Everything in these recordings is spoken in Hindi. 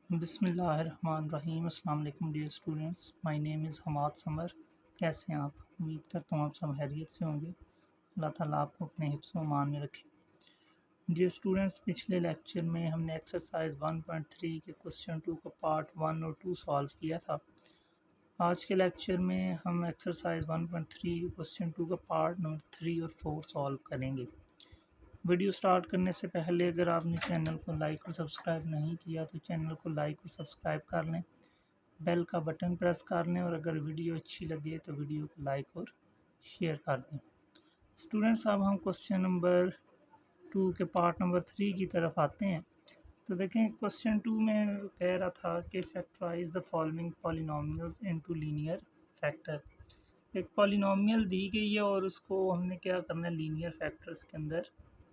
बिस्मिल्लाहिर्रहमानिर्रहीम। अस्सलाम वालेकुम dear students, my name is Hammad Samar. कैसे हैं आप? उम्मीद करता हूँ आप सब खैरियत से होंगे। अल्लाह ताला आपको अपने हिफ्ज़ व ईमान में रखे। डियर स्टूडेंट्स, पिछले लेक्चर में हमने एक्सरसाइज 1.3 के क्वेश्चन 2 का पार्ट 1 और 2 सॉल्व किया था। आज के लेक्चर में हम एक्सरसाइज 1.3 क्वेश्चन 2 का पार्ट नंबर 3 और 4 सॉल्व करेंगे। वीडियो स्टार्ट करने से पहले अगर आपने चैनल को लाइक और सब्सक्राइब नहीं किया तो चैनल को लाइक और सब्सक्राइब कर लें, बेल का बटन प्रेस कर लें और अगर वीडियो अच्छी लगे तो वीडियो को लाइक और शेयर कर दें। स्टूडेंट्स, अब हम क्वेश्चन नंबर 2 के पार्ट नंबर 3 की तरफ आते हैं। तो देखें, क्वेश्चन 2 में कह रहा था कि factorize the following polynomials into linear factor. एक पॉलिनोमियल दी गई है और उसको हमने क्या करना है, लीनियर फैक्टर्स के अंदर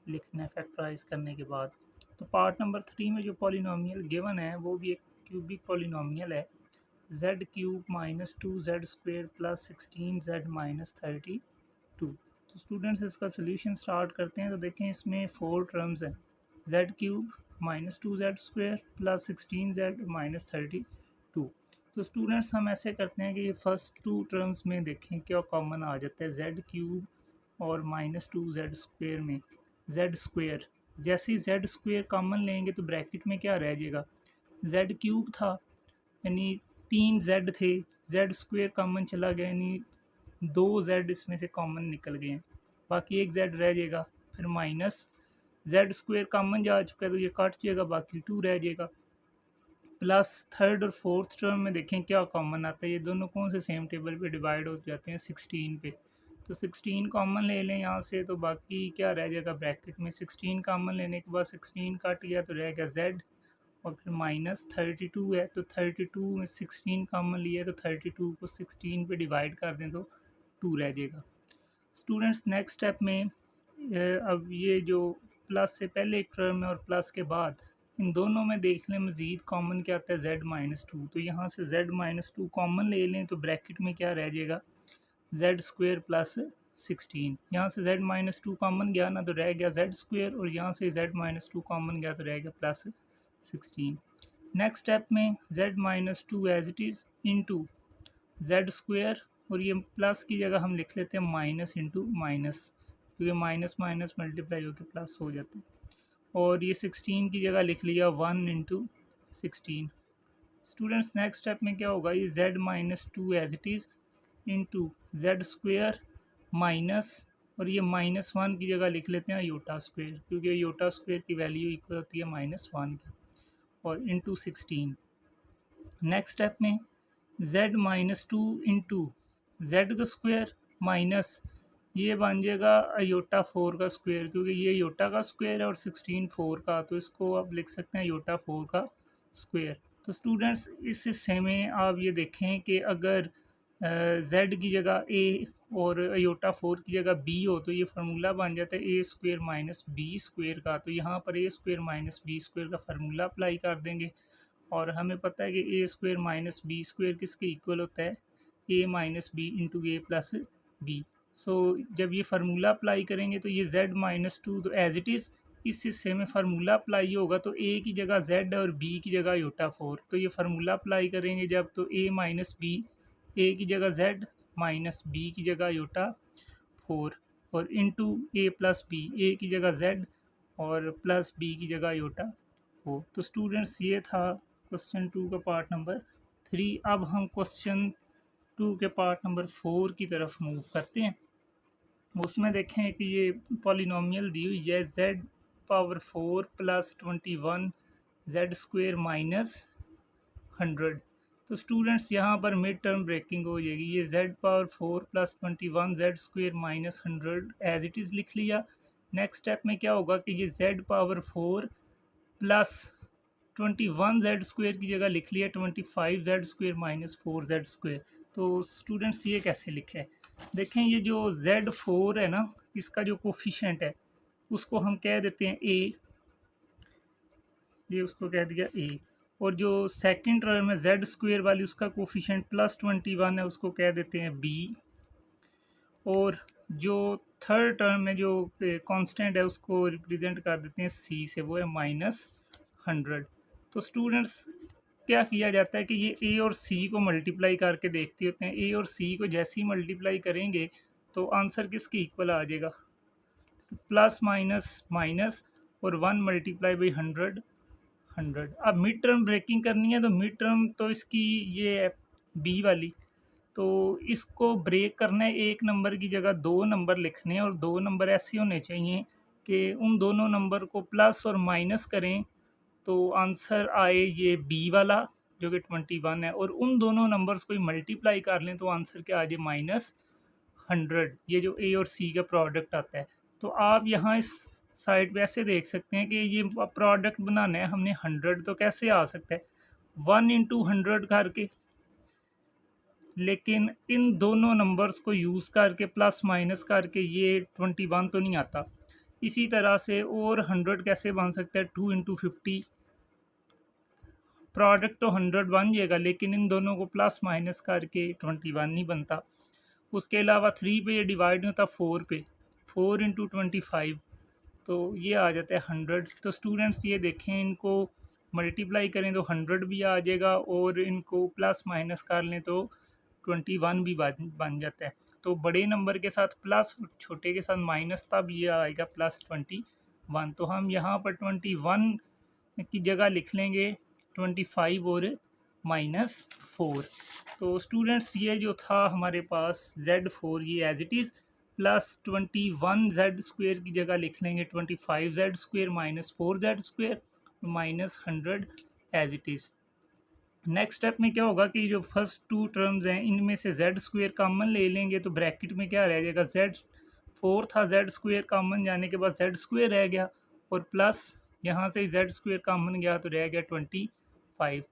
लिखना है फैक्टराइज करने के बाद। तो पार्ट नंबर 3 में जो पॉलिनोमियल गिवन है वो भी एक क्यूबिक पॉलिनोमियल है, z cube minus 2z square plus 16z minus 32। तो स्टूडेंट्स, इसका सोल्यूशन स्टार्ट करते हैं। तो देखें, इसमें 4 टर्म्स हैं, z cube minus 2z square plus 16z minus 32। तो स्टूडेंट्स, हम ऐसे करते हैं कि ये फर्स्ट 2 टर्म्स में देखें क्या कॉमन आ जाता है। z क्यूब और माइनस 2z स्क्वेयर में z स्क्वेयर, जैसे ही z स्क्वेयर कॉमन लेंगे तो ब्रैकेट में क्या रह जाएगा, z क्यूब था यानी 3 z थे, z स्क्वेयर कॉमन चला गया यानी 2 z इसमें से कॉमन निकल गए हैं, बाकी एक z रह जाएगा। फिर माइनस z स्क्वेयर कॉमन जा चुका है तो ये कट जाएगा, बाकी 2 रह जाएगा। प्लस थर्ड और फोर्थ टर्म में देखें क्या कॉमन आता है, ये दोनों कौन से सेम टेबल पे डिवाइड हो जाते हैं, 16 पे। तो 16 कॉमन ले लें यहाँ से, तो बाकी क्या रह जाएगा ब्रैकेट में, 16 कॉमन लेने के बाद 16 कट गया तो रह गया z, और फिर माइनस 32 है तो 32 में 16 कॉमन लिया है तो 32 को 16 पे डिवाइड कर दें तो 2 रह जाएगा। स्टूडेंट्स, नेक्स्ट स्टेप में अब ये जो प्लस से पहले एक टर्म है और प्लस के बाद इन दोनों में देख लें मज़ीद कॉमन क्या आता है, z माइनस 2। तो यहाँ से z माइनस 2 कॉमन ले लें तो ब्रैकेट में क्या रह जाएगा, z स्क्वेयर प्लस 16। यहाँ से z माइनस 2 कॉमन गया ना तो रह गया z स्क्वेयर, और यहाँ से z माइनस 2 कॉमन गया तो रह गया प्लस 16। नेक्स्ट स्टेप में z minus 2 as it is into z square, और ये प्लस की जगह हम लिख लेते हैं माइनस इंटू माइनस, क्योंकि माइनस माइनस मल्टीप्लाई होकर प्लस हो जाते हैं। और ये 16 की जगह लिख लिया 1 इंटू 16। स्टूडेंट्स, नेक्स्ट स्टेप में क्या होगा, ये z minus 2 as it is into z square minus, और ये माइनस 1 की जगह लिख लेते हैं योटा स्क्वेयर, क्योंकि योटा स्क्वेयर की वैल्यू इक्वल होती है माइनस 1 की, और इंटू 16। नेक्स्ट स्टेप में z माइनस 2 इंटू जेड का स्क्वेयर माइनस, ये बन जाएगा योटा 4 का स्क्वेयर, क्योंकि ये योटा का स्क्वेयर है और 16 4 का, तो इसको आप लिख सकते हैं योटा 4 का स्क्वेयर। तो स्टूडेंट्स, इस हिस्से में आप ये देखें कि अगर z की जगह a और योटा 4 की जगह b हो तो ये फार्मूला बन जाता है a square minus B square का। तो यहाँ पर a square minus B square का फार्मूला अप्लाई कर देंगे, और हमें पता है कि a square minus B square किसके इक्वल होता है, a minus B into A plus B. So जब ये फार्मूला अप्लाई करेंगे तो ये z माइनस 2 तो एज इट इज़ इस हिस्से में फार्मूला अप्लाई होगा, तो a की जगह z और b की जगह योटा 4। तो ये फार्मूला अप्लाई करेंगे जब, तो a माइनस बी, a की जगह z माइनस b की जगह योटा 4, और into a plus B, a की जगह z और प्लस b की जगह योटा 4। तो स्टूडेंट्स, ये था क्वेश्चन 2 का पार्ट नंबर 3। अब हम क्वेश्चन 2 के पार्ट नंबर 4 की तरफ मूव करते हैं। उसमें देखें कि ये पॉलिनोमियल दी हुई है z power 4 plus 21 z square minus 100। तो स्टूडेंट्स, यहाँ पर मिड टर्म ब्रेकिंग हो जाएगी, ये z power 4 plus 21 z square minus 100 as it is लिख लिया। नेक्स्ट स्टेप में क्या होगा कि ये z power 4 plus 21 Z square की जगह लिख लिया 25 Z square minus 4 Z square. तो स्टूडेंट्स, ये कैसे लिखा है, देखें, ये जो z4 है ना, इसका जो कोफिशेंट है उसको हम कह देते हैं a, ये उसको कह दिया a, और जो सेकंड टर्म है z स्क्वेयर वाली उसका कोफिशेंट प्लस 21 है उसको कह देते हैं b, और जो थर्ड टर्म में जो कांस्टेंट है उसको रिप्रेजेंट कर देते हैं c से, वो है माइनस 100। तो स्टूडेंट्स, क्या किया जाता है कि ये ए और सी को मल्टीप्लाई करके देखते होते हैं। ए और सी को जैसे ही मल्टीप्लाई करेंगे तो आंसर किसके इक्वल आ जाएगा, प्लस माइनस माइनस और 1 मल्टीप्लाई बाई 100। अब मिड टर्म ब्रेकिंग करनी है तो मिड टर्म तो इसकी ये है बी वाली, तो इसको ब्रेक करना है। एक नंबर की जगह दो नंबर लिखने हैं और दो नंबर ऐसे होने चाहिए कि उन दोनों नंबर को प्लस और माइनस करें तो आंसर आए ये बी वाला जो कि 21 है, और उन दोनों नंबर्स को मल्टीप्लाई कर लें तो आंसर क्या आ जाए -100। ये जो ए और सी का प्रोडक्ट आता है, तो आप यहाँ इस साइड पे ऐसे देख सकते हैं कि ये प्रोडक्ट बनाना है हमने 100, तो कैसे आ सकता है 1 इंटू 100 करके, लेकिन इन दोनों नंबर्स को यूज़ करके प्लस माइनस करके ये 21 तो नहीं आता। इसी तरह से और 100 कैसे बन सकता है 2 इंटू 50, प्रोडक्ट तो 100 बन जाएगा लेकिन इन दोनों को प्लस माइनस करके 21 नहीं बनता। उसके अलावा 3 पे ये डिवाइड नहीं होता 4 पे, 4 इंटू 25 तो ये आ जाता है 100। तो स्टूडेंट्स ये देखें, इनको मल्टीप्लाई करें तो 100 भी आ जाएगा और इनको प्लस माइनस कर लें तो 21 भी बन जाता है। तो बड़े नंबर के साथ प्लस, छोटे के साथ माइनस, तब ये आएगा +21। तो हम यहाँ पर 21 की जगह लिख लेंगे 25 और -4। तो स्टूडेंट्स ये जो था हमारे पास Z4 ये एज इट इज़ +21Z² की जगह लिख लेंगे 25Z² -4Z² -100 as it is. Next step में क्या होगा कि जो फर्स्ट टू टर्म्स हैं इनमें से Z² कॉमन ले लेंगे तो ब्रैकेट में क्या रह जाएगा, Z4 था, Z² कॉमन जाने के बाद Z² रह गया और प्लस यहाँ से Z² कॉमन गया तो रह गया 25।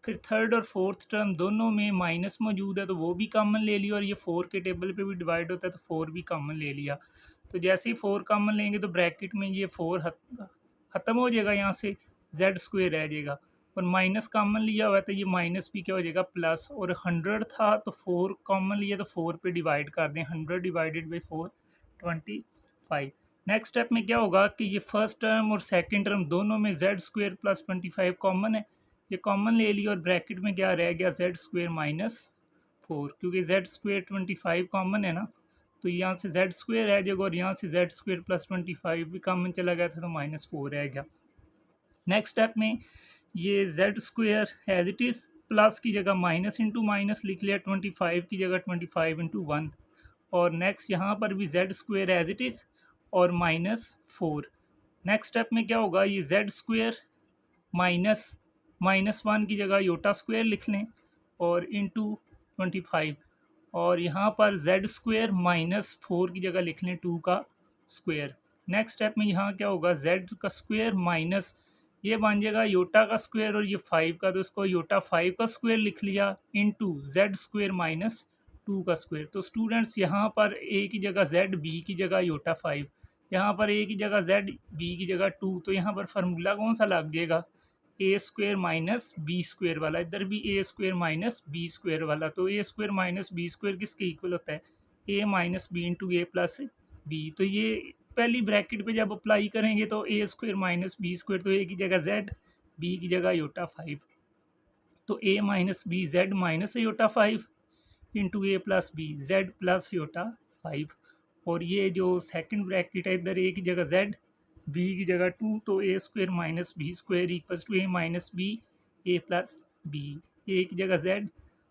फिर थर्ड और फोर्थ टर्म दोनों में माइनस मौजूद है तो वो भी कॉमन ले लिया, और ये 4 के टेबल पे भी डिवाइड होता है तो 4 भी कॉमन ले लिया। तो जैसे ही 4 कॉमन लेंगे तो ब्रैकेट में ये 4 ख़त्म हो जाएगा, यहाँ से Z² रह जाएगा, और माइनस कॉमन लिया हुआ है तो ये माइनस भी क्या हो जाएगा प्लस, और 100 था तो 4 कॉमन लिया तो 4 पे डिवाइड कर दें, 100 डिवाइडेड बाई 4 25। नेक्स्ट स्टेप में क्या होगा कि ये फर्स्ट टर्म और सेकंड टर्म दोनों में Z² + 25 कॉमन है, ये कॉमन ले लिया और ब्रैकेट में क्या रह गया Z² -4, क्योंकि Z² 25 कॉमन है ना, तो यहाँ से Z² रह जाएगा और यहाँ से Z² + 25 भी कॉमन चला गया था तो -4 रह गया। नेक्स्ट स्टेप में ये Z² as it is plus की जगह माइनस इंटू माइनस लिख लिया, 25 की जगह 25 इंटू 1, और नेक्स्ट यहाँ पर भी Z² एज इट इज़ और -4। नेक्स्ट स्टेप में क्या होगा, ये Z² -1 की जगह योटा² लिख लें और इंटू 25, और यहाँ पर Z² -4 की जगह लिख लें 2 का स्क्वायर। नेक्स्ट स्टेप में यहाँ क्या होगा, Z का स्क्वायर माइनस ये बन जाएगा योटा का स्क्वायर और ये 5 का, तो इसको योटा 5 का स्क्वायर लिख लिया इंटू Z² -2 का स्क्वायर। तो स्टूडेंट्स यहाँ पर A की जगह Z, B की जगह योटा 5, यहाँ पर A की जगह Z, B की जगह 2, तो यहाँ पर फार्मूला कौन सा लग जाएगा, A² - B² वाला, इधर भी A² - B² वाला। तो A² - B² किसके इक्वल होता है, A - B into A plus B। तो ये पहली ब्रैकेट पे जब अप्लाई करेंगे तो A² - B², तो A की जगह Z, B की जगह योटा 5, तो A - B Z - iota 5 into A plus B Z plus iota 5, और ये जो सेकंड ब्रैकेट है इधर A की जगह Z, B की जगह 2, तो A² - B² equals to A - B A plus B, A की जगह Z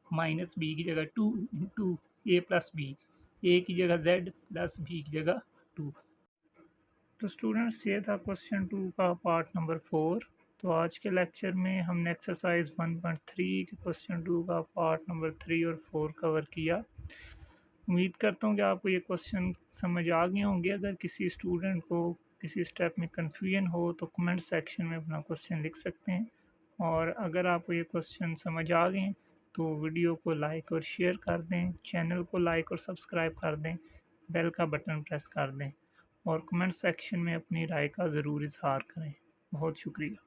माइनस B की जगह 2 into A plus B, A की जगह Z प्लस B की जगह 2। तो स्टूडेंट्स ये था क्वेश्चन 2 का पार्ट नंबर 4। तो आज के लेक्चर में हमने एक्सरसाइज 1.3 के क्वेश्चन 2 का पार्ट नंबर 3 और 4 कवर किया। उम्मीद करता हूँ कि आपको ये क्वेश्चन समझ आ गए होंगे। अगर किसी स्टूडेंट को किसी स्टेप में कन्फ्यूजन हो तो कमेंट सेक्शन में अपना क्वेश्चन लिख सकते हैं, और अगर आपको ये क्वेश्चन समझ आ गए तो वीडियो को लाइक और शेयर कर दें, चैनल को लाइक और सब्सक्राइब कर दें, बेल का बटन प्रेस कर दें, और कमेंट सेक्शन में अपनी राय का ज़रूर इजहार करें। बहुत शुक्रिया।